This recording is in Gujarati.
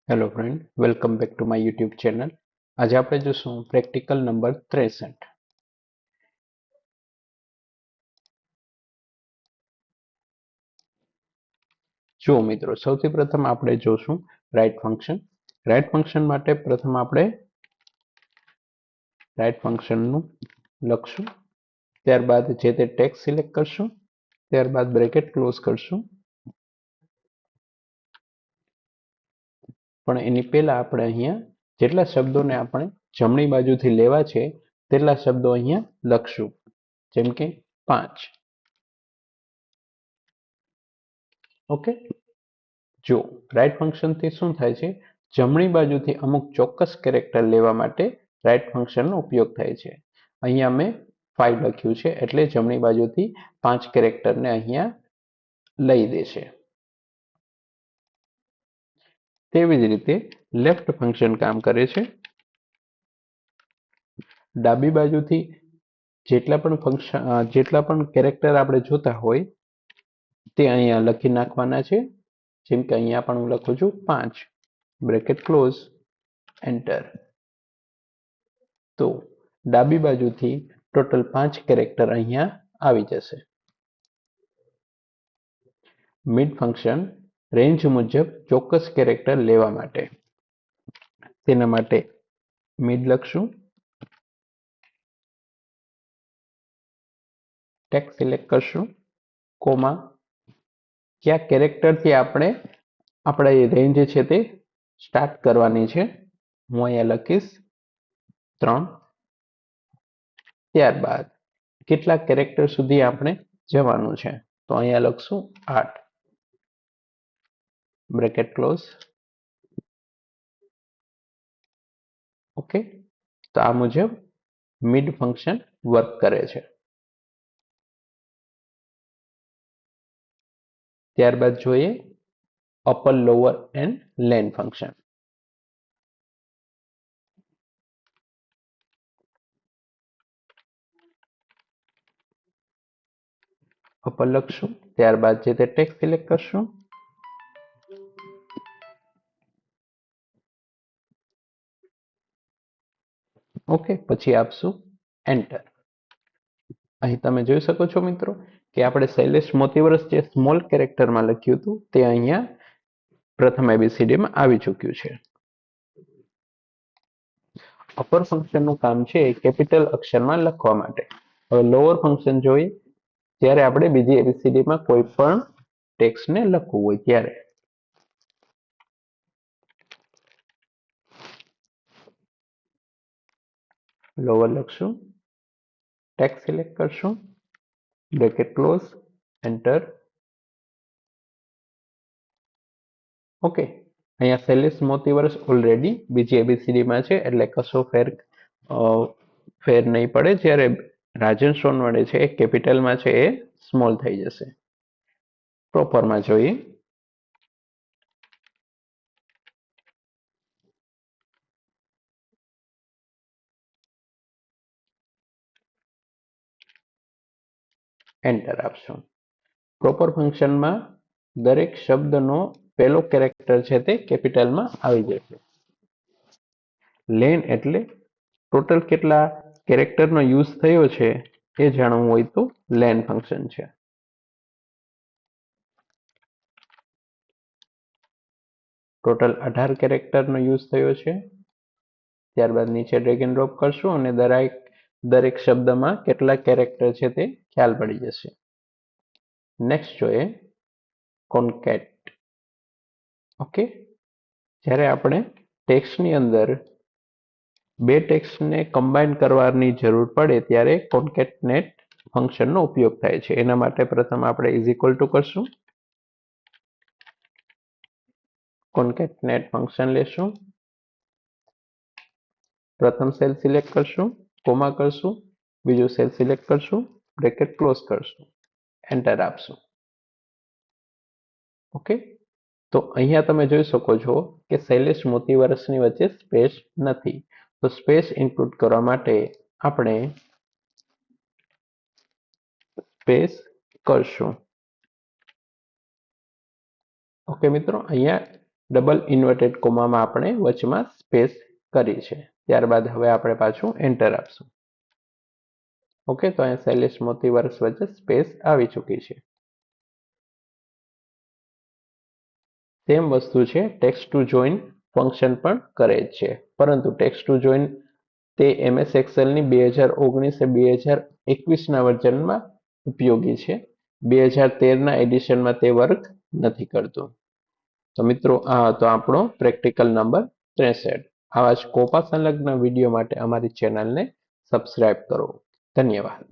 Hello friend, welcome back to my YouTube channel. આજે આપણે જોશું પ્રેક્ટિકલ નંબર 63. જુઓ મિત્રો, સૌથી પ્રથમ આપણે જોશું રાઇટ ફંક્શન. રાઇટ ફંક્શન માટે પ્રથમ આપણે રાઇટ ફંક્શનનું લખશું, ત્યારબાદ જે તે ટેક્સ્ટ સિલેક્ટ કરશું, ત્યારબાદ બ્રેકેટ ક્લોઝ કરશું. પણ એની પહેલા આપણે અહીંયા જેટલા શબ્દોને આપણે જમણી બાજુથી લેવા છે તેટલા શબ્દો અહીંયા લખશું, જેમ કે 5. ઓકે, જો રાઇટ ફંક્શનથી શું થાય છે, જમણી બાજુથી અમુક ચોક્કસ કેરેક્ટર લેવા માટે રાઇટ ફંક્શનનો ઉપયોગ થાય છે. અહીંયા મેં 5 લખ્યું છે એટલે જમણી બાજુથી 5 કેરેક્ટરને અહીંયા લઈ દેશે. તેવી જ રીતે લેફ્ટ ફંક્શન કામ કરે છે. ડાબી બાજુથી જેટલા પણ કેરેક્ટર આપણે જોતા હોય તે અહીંયા લખી નાખવાના છે. જેમ કે અહીંયા પણ હું લખું છું 5, બ્રેકેટ ક્લોઝ, એન્ટર. તો ડાબી બાજુથી ટોટલ 5 કેરેક્ટર અહીંયા આવી જશે. મિડ ફંક્શન રેન્જ મુજબ ચોક્કસ કેરેક્ટર લેવા માટે, તેના માટે મિડ લખશું, ટેક્સ્ટ સિલેક્ટ કરશું, કોમા કયા કેરેક્ટરથી આપણે રેન્જ છે તે સ્ટાર્ટ કરવાની છે. હું અહીંયા લખીશ 3. ત્યારબાદ કેટલા કેરેક્ટર સુધી આપણે જવાનું છે, તો અહીંયા લખશું 8, બ્રેકેટ ક્લોઝ. ઓકે, તો આ મુજબ મિડ ફંક્શન વર્ક કરે છે. ત્યારબાદ જોઈએ upper, lower and len function. Upper લખશું, ત્યારબાદ જે તે ટેક્સ્ટ સિલેક્ટ કરશું, ઓકે, પછી આપશું એન્ટર. અહીં તમે જોઈ શકો છો મિત્રો કે આપણે શૈલેષ મોતીવરસ જે સ્મોલ કેરેક્ટરમાં લખ્યું હતું તે અહીંયા પ્રથમ એબીસીડીમાં આવી ચૂક્યું છે. અપર ફંક્શનનું કામ છે કેપિટલ અક્ષરમાં લખવા માટે. હવે લોઅર ફંક્શન જોઈએ ત્યારે આપણે બીજી એબીસીડીમાં કોઈ પણ ટેક્સ્ટને લખવું હોય ત્યારે. લોઅર લખશું, ટેક્સ્ટ સિલેક્ટ કરશું, બ્રેકેટ ક્લોઝ, એન્ટર. ઓકે, અહીંયા શૈલેષ મોતીવરસ ઓલરેડી બીજી એબીસીડીમાં છે એટલે કશો ફેર નહીં પડે. જ્યારે રાજન સોનવડે છે એ કેપિટલમાં છે એ સ્મોલ થઈ જશે. પ્રોપરમાં જોઈએ, એન્ટર આપશું. પ્રોપર ફંક્શનમાં દરેક શબ્દનો પહેલો કેરેક્ટર છે તે કેપિટલમાં આવી જશે. લેન એટલે ટોટલ કેટલા કેરેક્ટરનો યુઝ થયો છે એ જાણવું હોય તો લેન ફંક્શન છે. ટોટલ 18 કેરેક્ટરનો યુઝ થયો છે. ત્યારબાદ નીચે ડ્રેગ એન્ડ ડ્રોપ કરશું અને દરેક શબ્દમાં કેટલા કેરેક્ટર છે તે ખ્યાલ પડી જશે. નેક્સ્ટ જોઈએ કોન્કેટ. ઓકે, જ્યારે આપણે ટેક્સ્ટની અંદર બે ટેક્સ્ટને કમ્બાઈન કરવાની જરૂર પડે ત્યારે કોન્કેટનેટ ફંક્શનનો ઉપયોગ થાય છે. એના માટે પ્રથમ આપણે ઇઝ ઇક્વલ ટુ કરશું, કોન્કેટનેટ ફંક્શન લેશું, પ્રથમ સેલ સિલેક્ટ કરશું, કોમા કરશું, બીજું સેલ સિલેક્ટ કરશું, બ્રેકેટ ક્લોઝ કરશું, એન્ટર આપશું. ઓકે, તો અહીંયા તમે જોઈ શકો છો કે શૈલેષ મોતીવરસની વચ્ચે સ્પેસ નથી. તો સ્પેસ ઇનપુટ કરવા માટે આપણે સ્પેસ કરશું. ઓકે મિત્રો, અહીંયા ડબલ ઇન્વર્ટેડ કોમામાં આપણે વચમાં સ્પેસ કરી છે. ત્યારબાદ હવે આપણે પાછું એન્ટર આપશું. ઓકે, તો અહીંયા શૈલેષ મોતી વર્ક્સ વચ્ચે સ્પેસ આવી ચૂકી છે. સેમ વસ્તુ છે ટેક્સ્ટ ટુ જોઈન ફંક્શન પણ કરે છે, પરંતુ ટેક્સ્ટ ટુ જોઈન તે MS એક્સેલની 2019-2021ના વર્ઝનમાં ઉપયોગી છે. 2013ના એડિશનમાં તે વર્ક નથી કરતું. તો મિત્રો, આ હતો આપણો પ્રેક્ટિકલ નંબર 63. આવા જ કોપા સંલગ્ન વિડીયો માટે અમારી ચેનલને સબસ્ક્રાઇબ કરો. ધન્યવાદ.